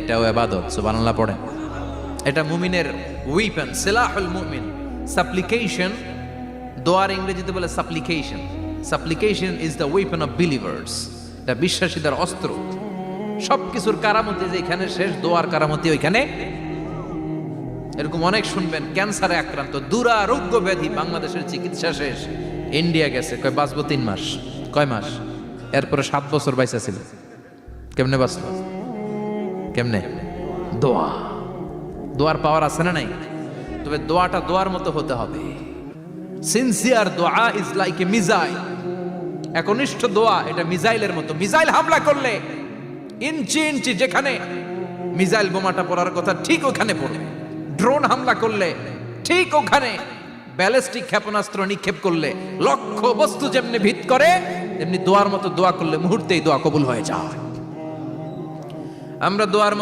এটাও ইবাদত। সুবহানাল্লাহ পড়ে। এটা মুমিনের উইপেন, সিলাহুল মুমিন। সাপ্লিকেশন, দোয়ার ইংরেজিতে বলে সাপ্লিকেশন। সাপ্লিকেশন is the weapon of believers. এটা বিশ্বাসীদের অস্ত্র। সবকিছুর কারামতি যেখানে শেষ, দোয়ার কারামতি ওইখানে। এরকম অনেক শুনবেন, ক্যান্সারে আক্রান্ত, দুরারোগ্য ব্যাধি, বাংলাদেশের চিকিৎসা শেষ, ইন্ডিয়া গেছে, কয় বাঁচবো 3 মাস। কয় মাস? এরপরে 7 বছর বাইসা ছিল। কেমনে বাঁচল? কেমনে? দোয়া। দোয়ার পাওয়ার আছে না নাই? তবে দোয়াটা দোয়ার মতো হতে হবে। সিনসিয়ার দোয়া ইজ লাইক এ মিসাইল। একনিষ্ঠ দোয়া এটা মিসাইলের মতো। মিসাইল হামলা করলে ইঞ্চি ইঞ্চি যেখানে মিসাইল বোমাটা পড়ার কথা ঠিক ওখানে পড়ে। ড্রোন হামলা করলে ঠিক ওখানে, ব্যালিস্টিক ক্ষেপণাস্ত্র নিক্ষেপ করলে লক্ষ্য বস্তু যেমনি ভিত করে, তেমনি দোয়ার মতো দোয়া করলে মুহূর্তেই দোয়া কবুল হয়ে যায়। আমরা দোয়ার মতো